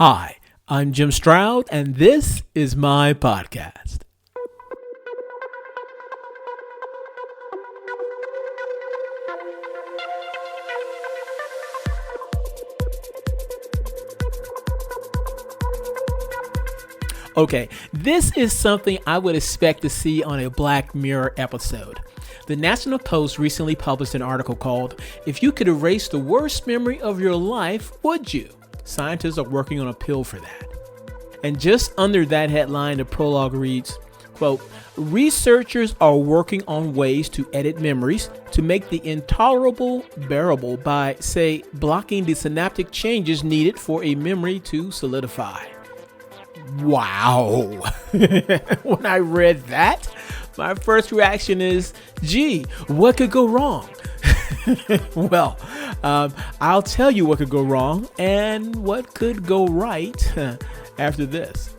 Hi, I'm Jim Stroud, and this is my podcast. Okay, this is something I would expect to see on a Black Mirror episode. The National Post recently published an article called, "If You Could Erase the Worst Memory of Your Life, Would You?" Scientists are working on a pill for that. And just under that headline, the prologue reads, quote, "Researchers are working on ways to edit memories to make the intolerable bearable by, say, blocking the synaptic changes needed for a memory to solidify." Wow. When I read that, my first reaction is, gee, what could go wrong? Well, I'll tell you what could go wrong and what could go right after this.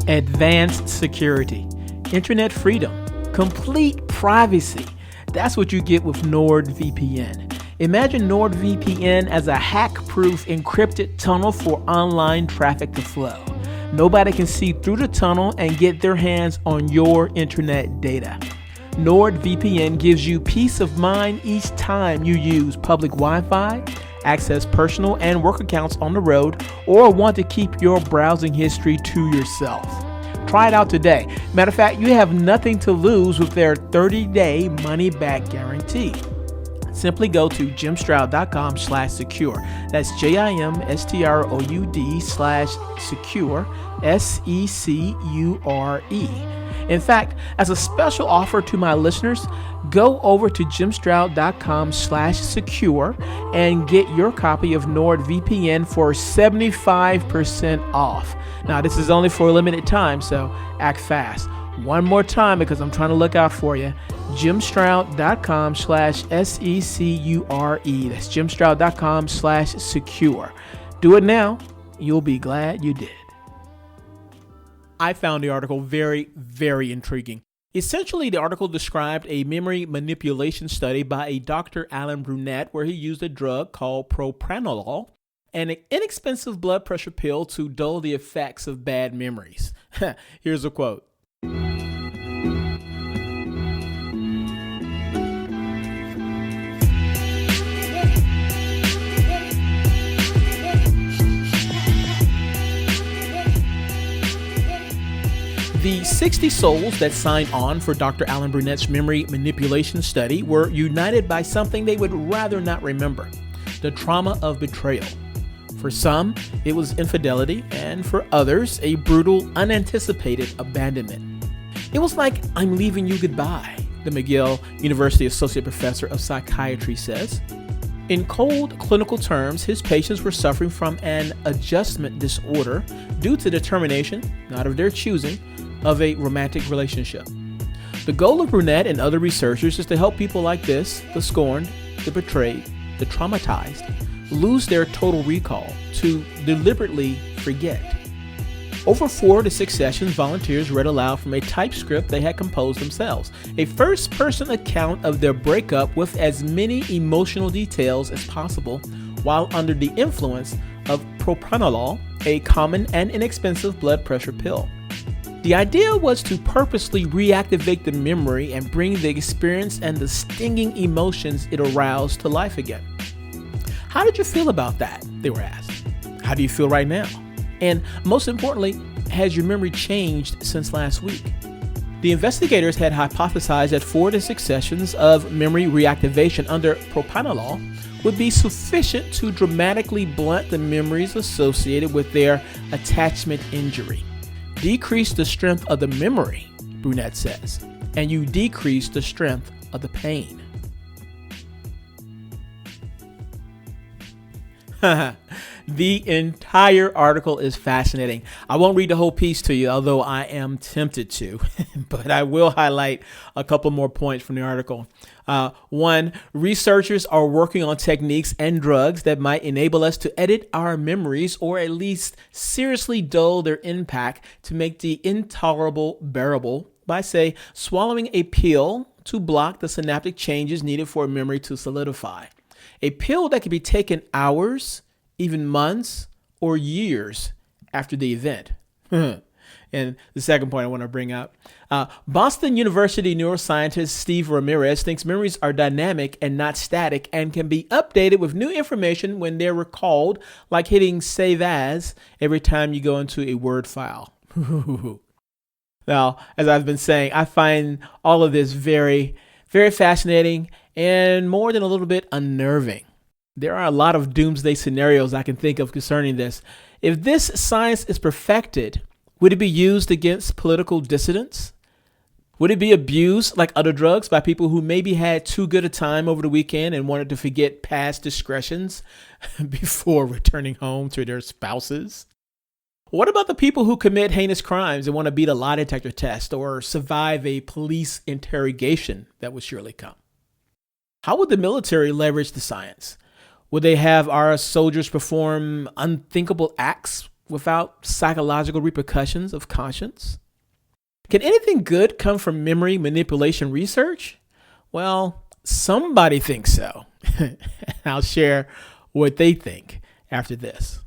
Advanced security, internet freedom, complete privacy. That's what you get with NORDVPN. Imagine NORDVPN as a hack-proof encrypted tunnel for online traffic to flow. Nobody can see through the tunnel and get their hands on your internet data. NORDVPN gives you peace of mind each time you use public Wi-Fi, access personal and work accounts on the road, or want to keep your browsing history to yourself. Try it out today. Matter of fact, you have nothing to lose with their 30-day money-back guarantee. Simply go to jimstroud.com/secure. That's JIMSTROUD/secure, SECURE. In fact, as a special offer to my listeners, go over to jimstroud.com/secure and get your copy of NORDVPN for 75% off. Now, this is only for a limited time, so act fast. One more time, because I'm trying to look out for you. jimstroud.com/SECURE. That's jimstroud.com/secure. Do it now. You'll be glad you did. I found the article very, very intriguing. Essentially, the article described a memory manipulation study by a Dr. Alan Brunette where he used a drug called propranolol, an inexpensive blood pressure pill to dull the effects of bad memories. Here's a quote. The 60 souls that signed on for Dr. Alan Brunette's memory manipulation study were united by something they would rather not remember: the trauma of betrayal. For some, it was infidelity, and for others, a brutal, unanticipated abandonment. It was like, "I'm leaving you goodbye," the McGill University Associate Professor of Psychiatry says. In cold clinical terms, his patients were suffering from an adjustment disorder due to the termination, not of their choosing, of a romantic relationship. The goal of Brunette and other researchers is to help people like this, the scorned, the betrayed, the traumatized, lose their total recall, to deliberately forget. Over 4 to 6 sessions, volunteers read aloud from a typescript they had composed themselves, a first-person account of their breakup with as many emotional details as possible, while under the influence of propranolol, a common and inexpensive blood pressure pill. The idea was to purposely reactivate the memory and bring the experience and the stinging emotions it aroused to life again. How did you feel about that? They were asked. How do you feel right now? And most importantly, has your memory changed since last week? The investigators had hypothesized that 4 to 6 sessions of memory reactivation under propranolol would be sufficient to dramatically blunt the memories associated with their attachment injury. Decrease the strength of the memory, Brunette says, and you decrease the strength of the pain. The entire article is fascinating. I won't read the whole piece to you, although I am tempted to, but I will highlight a couple more points from the article. One, researchers are working on techniques and drugs that might enable us to edit our memories or at least seriously dull their impact to make the intolerable bearable by, say, swallowing a pill to block the synaptic changes needed for a memory to solidify. A pill that can be taken hours, even months, or years after the event. And the second point I want to bring up, Boston University neuroscientist Steve Ramirez thinks memories are dynamic and not static and can be updated with new information when they're recalled, like hitting save as every time you go into a Word file. Now, as I've been saying, I find all of this very, very fascinating and more than a little bit unnerving. There are a lot of doomsday scenarios I can think of concerning this. If this science is perfected, would it be used against political dissidents? Would it be abused like other drugs by people who maybe had too good a time over the weekend and wanted to forget past discretions before returning home to their spouses? What about the people who commit heinous crimes and want to beat a lie detector test or survive a police interrogation that will surely come? How would the military leverage the science? Would they have our soldiers perform unthinkable acts without psychological repercussions of conscience? Can anything good come from memory manipulation research? Well, somebody thinks so. I'll share what they think after this.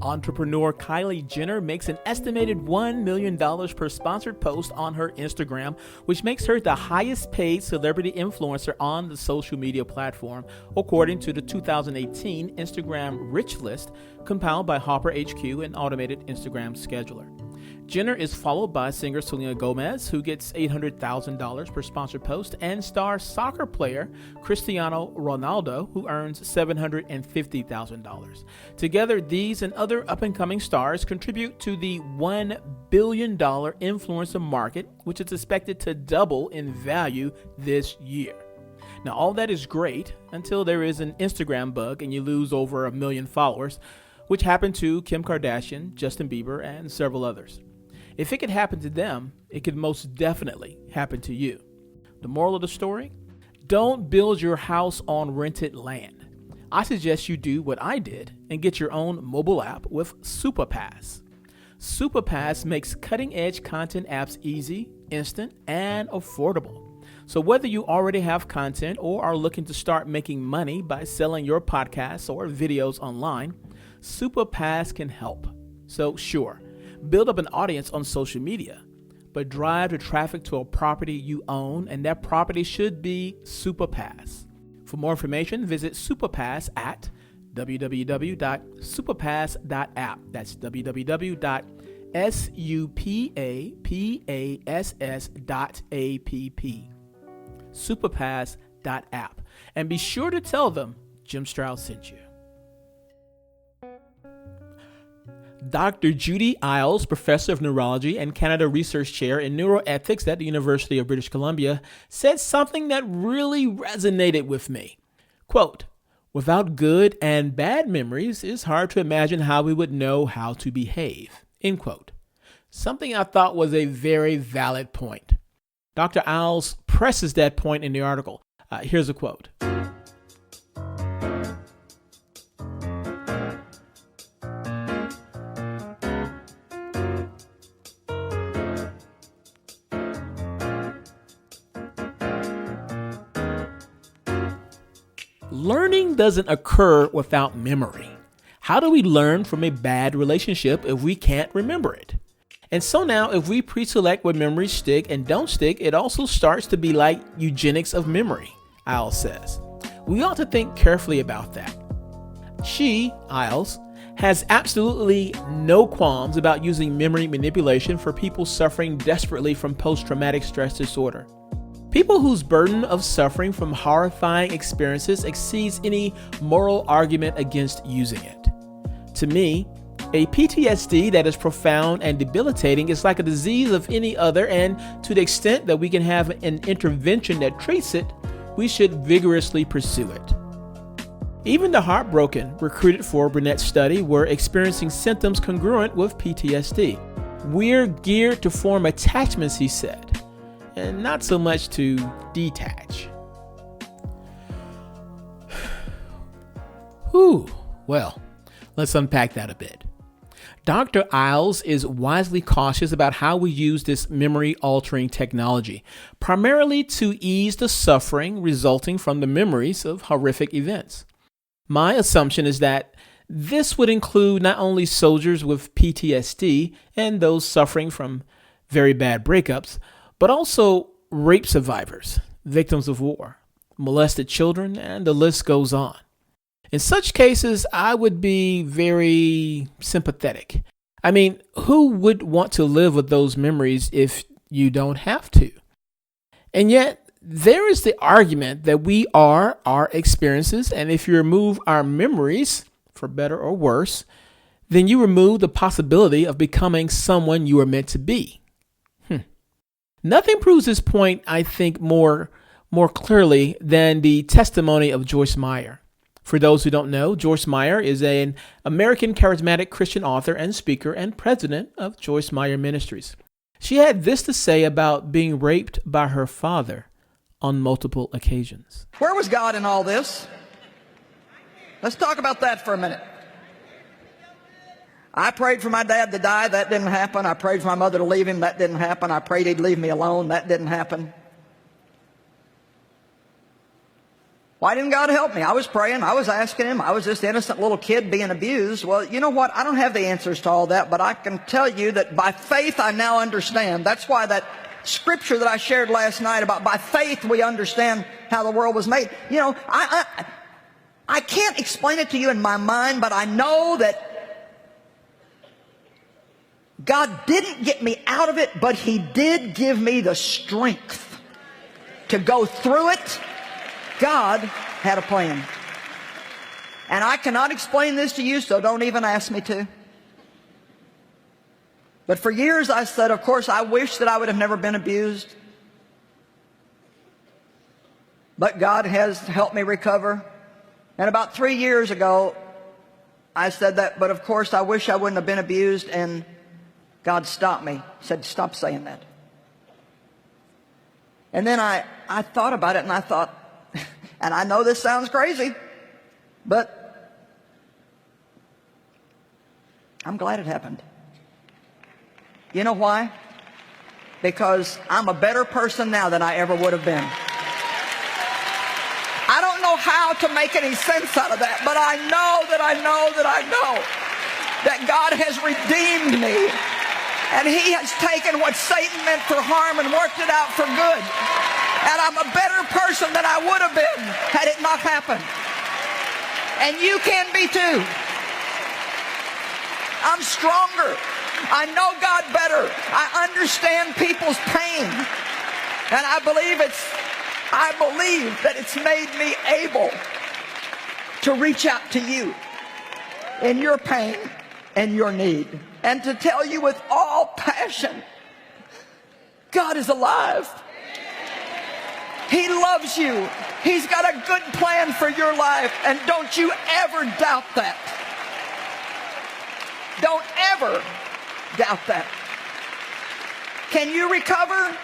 Entrepreneur Kylie Jenner makes an estimated $1 million per sponsored post on her Instagram, which makes her the highest paid celebrity influencer on the social media platform, according to the 2018 Instagram Rich List compiled by Hopper HQ, an automated Instagram scheduler. Jenner is followed by singer Selena Gomez, who gets $800,000 per sponsored post, and star soccer player Cristiano Ronaldo, who earns $750,000. Together, these and other up-and-coming stars contribute to the $1 billion influencer market, which is expected to double in value this year. Now, all that is great until there is an Instagram bug and you lose over 1 million followers, which happened to Kim Kardashian, Justin Bieber, and several others. If it could happen to them, it could most definitely happen to you. The moral of the story? Don't build your house on rented land. I suggest you do what I did and get your own mobile app with SUPAPASS. SUPAPASS makes cutting-edge content apps easy, instant, and affordable. So whether you already have content or are looking to start making money by selling your podcasts or videos online, SUPAPASS can help. So sure, build up an audience on social media, but drive the traffic to a property you own, and that property should be SUPAPASS. For more information, visit SUPAPASS at www.supapass.app. That's www.supapass.app. SUPAPASS.app. And be sure to tell them Jim Stroud sent you. Dr. Judy Isles, professor of neurology and Canada Research Chair in neuroethics at the University of British Columbia, said something that really resonated with me. Quote, "Without good and bad memories, it's hard to imagine how we would know how to behave." End quote. Something I thought was a very valid point. Dr. Isles presses that point in the article. Here's a quote. Learning doesn't occur without memory. How do we learn from a bad relationship if we can't remember it? And so now, if we pre-select what memories stick and don't stick, it also starts to be like eugenics of memory, Isles says. We ought to think carefully about that. She, Isles, has absolutely no qualms about using memory manipulation for people suffering desperately from post-traumatic stress disorder. People whose burden of suffering from horrifying experiences exceeds any moral argument against using it. To me, A PTSD that is profound and debilitating is like a disease of any other, and to the extent that we can have an intervention that treats it, we should vigorously pursue it. Even the heartbroken recruited for Burnett's study were experiencing symptoms congruent with PTSD. We're geared to form attachments, he said, and not so much to detach. Whew. Well, let's unpack that a bit. Dr. Isles is wisely cautious about how we use this memory-altering technology, primarily to ease the suffering resulting from the memories of horrific events. My assumption is that this would include not only soldiers with PTSD and those suffering from very bad breakups, but also rape survivors, victims of war, molested children, and the list goes on. In such cases, I would be very sympathetic. I mean, who would want to live with those memories if you don't have to? And yet, there is the argument that we are our experiences, and if you remove our memories, for better or worse, then you remove the possibility of becoming someone you are meant to be. Nothing proves this point, I think, more clearly than the testimony of Joyce Meyer. For those who don't know, Joyce Meyer is an American charismatic Christian author and speaker and president of Joyce Meyer Ministries. She had this to say about being raped by her father on multiple occasions. Where was God in all this? Let's talk about that for a minute. I prayed for my dad to die. That didn't happen. I prayed for my mother to leave him. That didn't happen. I prayed he'd leave me alone. That didn't happen. Why didn't God help me? I was praying. I was asking him. I was this innocent little kid being abused. Well, you know what? I don't have the answers to all that, but I can tell you that by faith I now understand. That's why that scripture that I shared last night about by faith we understand how the world was made. You know, I can't explain it to you in my mind, but I know that God didn't get me out of it, but He did give me the strength to go through it. God had a plan. And I cannot explain this to you, so don't even ask me to. But for years I said, of course, I wish that I would have never been abused. But God has helped me recover. And about 3 years ago, I said that, but of course, I wish I wouldn't have been abused. And God stopped me, said, stop saying that. And then I thought about it, and I thought, and I know this sounds crazy, but I'm glad it happened. You know why? Because I'm a better person now than I ever would have been. I don't know how to make any sense out of that, but I know that God has redeemed me, and He has taken what Satan meant for harm and worked it out for good. And I'm a better person than I would have been had it not happened. And you can be too. I'm stronger. I know God better. I understand people's pain. And I believe that it's made me able to reach out to you in your pain and your need. And to tell you with all passion, God is alive. He loves you. He's got a good plan for your life. And don't you ever doubt that. Don't ever doubt that. Can you recover?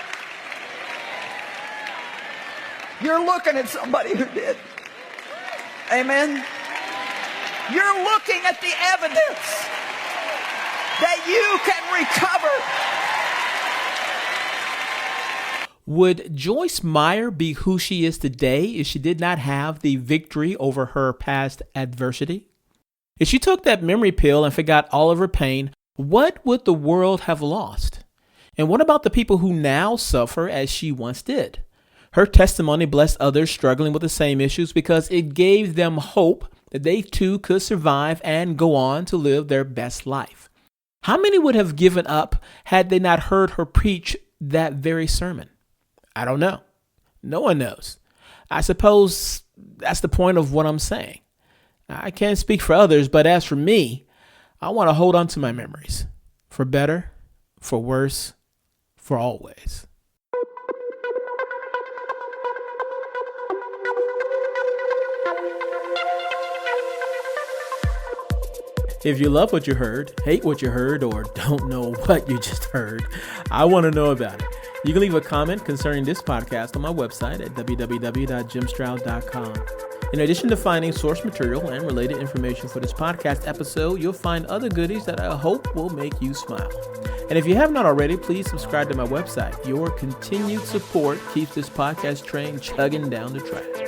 You're looking at somebody who did. Amen. You're looking at the evidence that you can recover. Would Joyce Meyer be who she is today if she did not have the victory over her past adversity? If she took that memory pill and forgot all of her pain, what would the world have lost? And what about the people who now suffer as she once did? Her testimony blessed others struggling with the same issues because it gave them hope that they too could survive and go on to live their best life. How many would have given up had they not heard her preach that very sermon? I don't know. No one knows. I suppose that's the point of what I'm saying. I can't speak for others, but as for me, I want to hold on to my memories, for better, for worse, for always. If you love what you heard, hate what you heard, or don't know what you just heard, I want to know about it. You can leave a comment concerning this podcast on my website at www.jimstroud.com. In addition to finding source material and related information for this podcast episode, you'll find other goodies that I hope will make you smile. And if you have not already, please subscribe to my website. Your continued support keeps this podcast train chugging down the track.